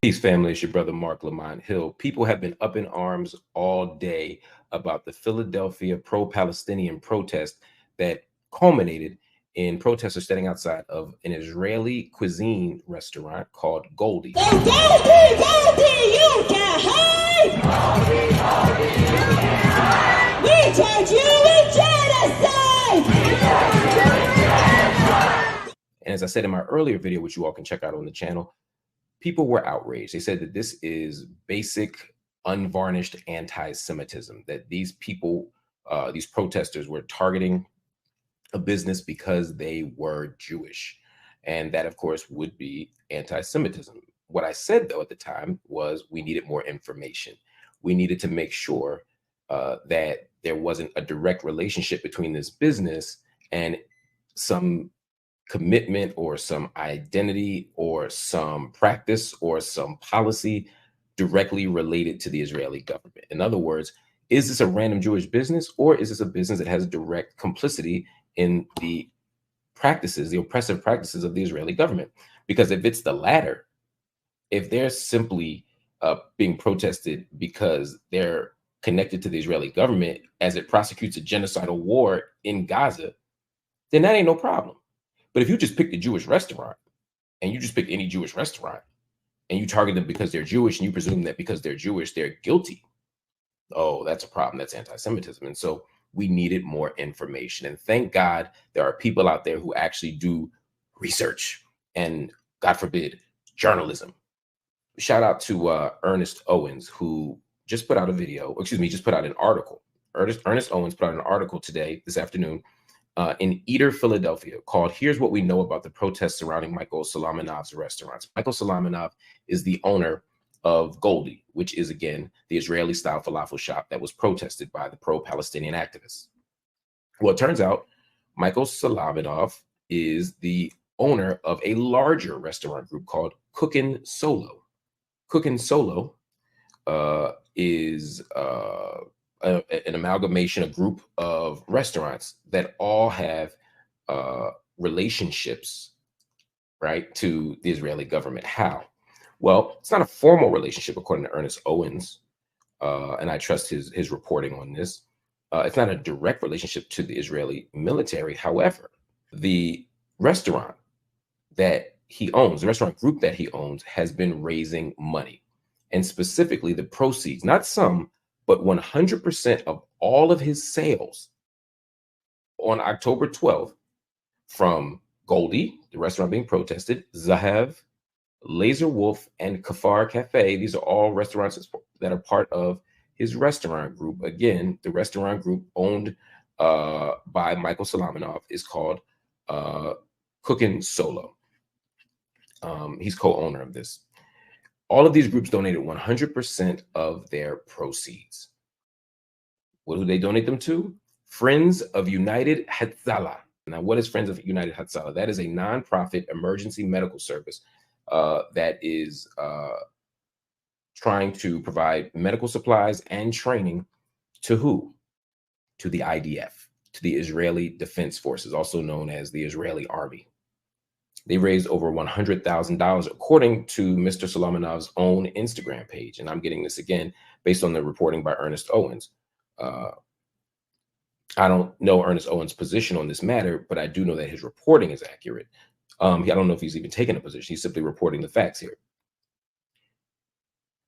Peace, family. It's your brother, Marc Lamont Hill. People have been up in arms all day about the Philadelphia pro-Palestinian protest that culminated in protesters standing outside of an Israeli cuisine restaurant called Goldie. So Goldie, Goldie, you can hide! We charge you with genocide! And as I said in my earlier video, which you all can check out on the channel, people were outraged. They said that this is basic, unvarnished anti-Semitism, that these people, these protesters were targeting a business because they were Jewish. And that, of course, would be anti-Semitism. What I said, though, at the time was we needed more information. We needed to make sure that there wasn't a direct relationship between this business and some commitment or some identity or some practice or some policy directly related to the Israeli government. In other words, is this a random Jewish business, or is this a business that has direct complicity in the practices, the oppressive practices of the Israeli government? Because if it's the latter, if they're simply being protested because they're connected to the Israeli government as it prosecutes a genocidal war in Gaza, then that ain't no problem. But if you just pick the Jewish restaurant, and you just pick any Jewish restaurant, and you target them because they're Jewish, and you presume that because they're Jewish, they're guilty, oh, that's a problem. That's anti-Semitism. And so we needed more information. And thank God there are people out there who actually do research and, God forbid, journalism. Shout out to Ernest Owens, who just put out a video, just put out an article. Ernest Owens put out an article this afternoon, in Eater, Philadelphia, called "Here's What We Know About the Protests Surrounding Michael Solomonov's Restaurants." Michael Solomonov is the owner of Goldie, which is, again, the Israeli-style falafel shop that was protested by the pro-Palestinian activists. Well, it turns out Michael Solomonov is the owner of a larger restaurant group called Cookin' Solo. Cookin' Solo is an amalgamation, a group of restaurants that all have relationships, right, to the Israeli government. How? Well, it's not a formal relationship, according to Ernest Owens, and I trust his reporting on this. It's not a direct relationship to the Israeli military. However, the restaurant that he owns, the restaurant group that he owns, has been raising money, and specifically the proceeds, not some, but 100% of all of his sales on October 12th from Goldie, the restaurant being protested, Zahav, Laser Wolf, and Kafar Cafe. These are all restaurants that are part of his restaurant group. Again, the restaurant group owned by Michael Solomonov is called Cookin' Solo. He's co-owner of this. All of these groups donated 100% of their proceeds. What do they donate them to? Friends of United Hatzalah. Now, what is Friends of United Hatzalah? That is a nonprofit emergency medical service that is trying to provide medical supplies and training to who? To the IDF, to the Israeli Defense Forces, also known as the Israeli Army. They raised over $100,000, according to Mr. Solomonov's own Instagram page. And I'm getting this again based on the reporting by Ernest Owens. I don't know Ernest Owens' position on this matter, but I do know that his reporting is accurate. I don't know if he's even taken a position. He's simply reporting the facts here.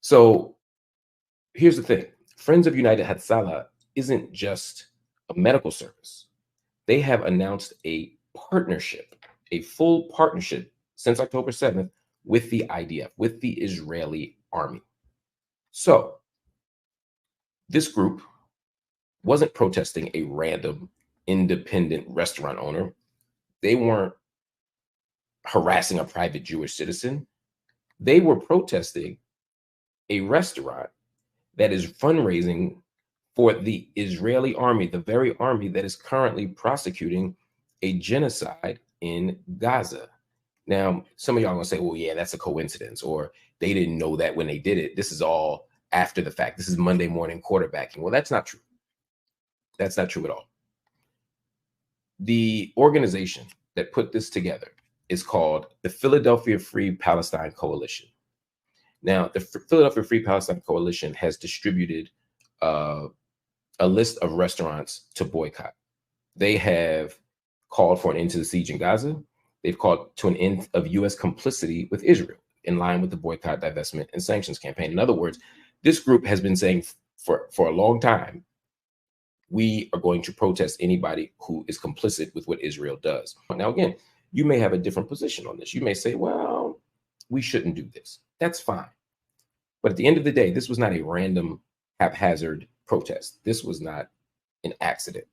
So here's the thing. Friends of United Hatzalah isn't just a medical service. They have announced a partnership, a full partnership since October 7th with the IDF, with the Israeli army. So this group wasn't protesting a random independent restaurant owner. They weren't harassing a private Jewish citizen. They were protesting a restaurant that is fundraising for the Israeli army, the very army that is currently prosecuting a genocide in Gaza. Now, some of y'all are gonna say, well, yeah, that's a coincidence, or they didn't know that when they did it. This is all after the fact. This is Monday morning quarterbacking. Well, that's not true. That's not true at all. The organization that put this together is called the Philadelphia Free Palestine Coalition. Now, the Philadelphia Free Palestine Coalition has distributed a list of restaurants to boycott. They have called for an end to the siege in Gaza. They've called to an end of U.S. complicity with Israel, in line with the boycott, divestment, and sanctions campaign. In other words, this group has been saying for a long time, we are going to protest anybody who is complicit with what Israel does. Now, again, you may have a different position on this. You may say, well, we shouldn't do this. That's fine. But at the end of the day, this was not a random, haphazard protest. This was not an accident.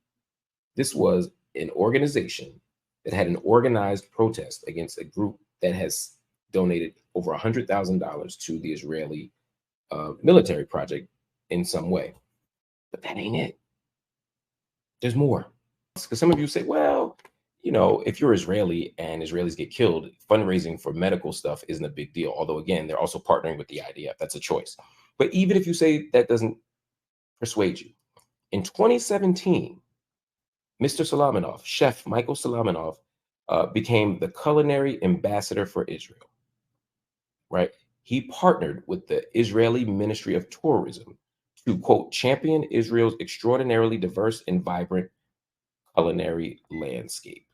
This was an organization that had an organized protest against a group that has donated over $100,000 to the Israeli military project in some way. But that ain't it. There's more. Because some of you say, well, you know, if you're Israeli and Israelis get killed, fundraising for medical stuff isn't a big deal. Although, again, they're also partnering with the IDF. That's a choice. But even if you say that doesn't persuade you, in 2017, Mr. Solomonov, Chef Michael Solomonov, became the culinary ambassador for Israel, right? He partnered with the Israeli Ministry of Tourism to, quote, champion Israel's extraordinarily diverse and vibrant culinary landscape.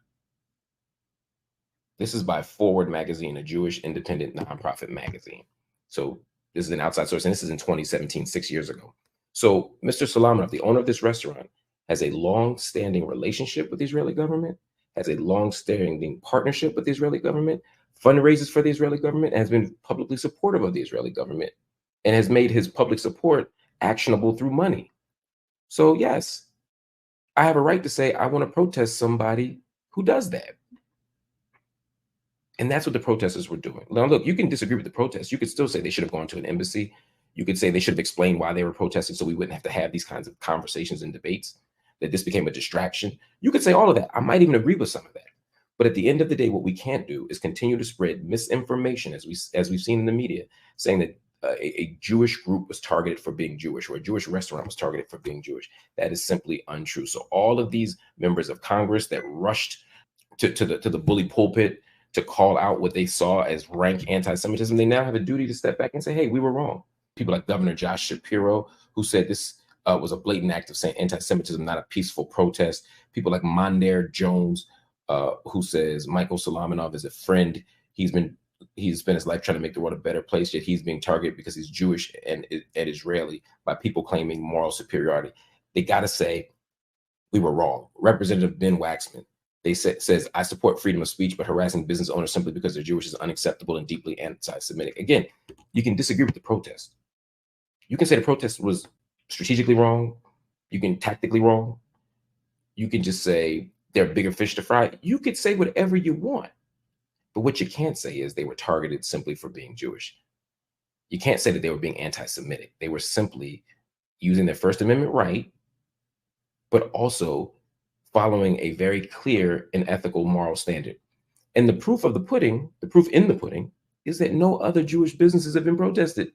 This is by Forward Magazine, a Jewish independent nonprofit magazine. So this is an outside source, and this is in 2017, 6 years ago. So Mr. Solomonov, the owner of this restaurant, has a long-standing relationship with the Israeli government, has a long-standing partnership with the Israeli government, fundraises for the Israeli government, and has been publicly supportive of the Israeli government, and has made his public support actionable through money. So yes, I have a right to say I want to protest somebody who does that. And that's what the protesters were doing. Now, look, you can disagree with the protests. You could still say they should have gone to an embassy. You could say they should have explained why they were protesting so we wouldn't have to have these kinds of conversations and debates, that this became a distraction. You could say all of that. I might even agree with some of that. But at the end of the day, what we can't do is continue to spread misinformation, as we've seen in the media, saying that a Jewish group was targeted for being Jewish, or a Jewish restaurant was targeted for being Jewish. That is simply untrue. So all of these members of Congress that rushed to the bully pulpit to call out what they saw as rank anti-Semitism, they now have a duty to step back and say, hey, we were wrong. People like Governor Josh Shapiro, who said this was a blatant act of anti-Semitism, not a peaceful protest. People like Mondaire Jones, who says Michael Solomonov is a friend. He spent his life trying to make the world a better place, yet he's being targeted because he's Jewish and Israeli by people claiming moral superiority. They got to say, we were wrong. Representative Ben Waxman, says, I support freedom of speech, but harassing business owners simply because they're Jewish is unacceptable and deeply anti-Semitic. Again, you can disagree with the protest. You can say the protest was strategically wrong. You can tactically wrong. You can just say there are bigger fish to fry. You could say whatever you want. But what you can't say is they were targeted simply for being Jewish. You can't say that they were being anti-Semitic. They were simply using their First Amendment right, but also following a very clear and ethical moral standard. And the proof in the pudding, is that no other Jewish businesses have been protested.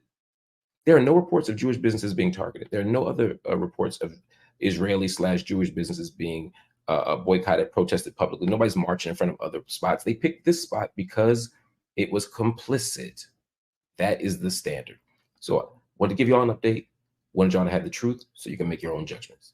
There are no reports of Jewish businesses being targeted. There are no other reports of Israeli/Jewish businesses being boycotted, protested publicly. Nobody's marching in front of other spots. They picked this spot because it was complicit. That is the standard. So I want to give you all an update. Wanted y'all to have the truth so you can make your own judgments.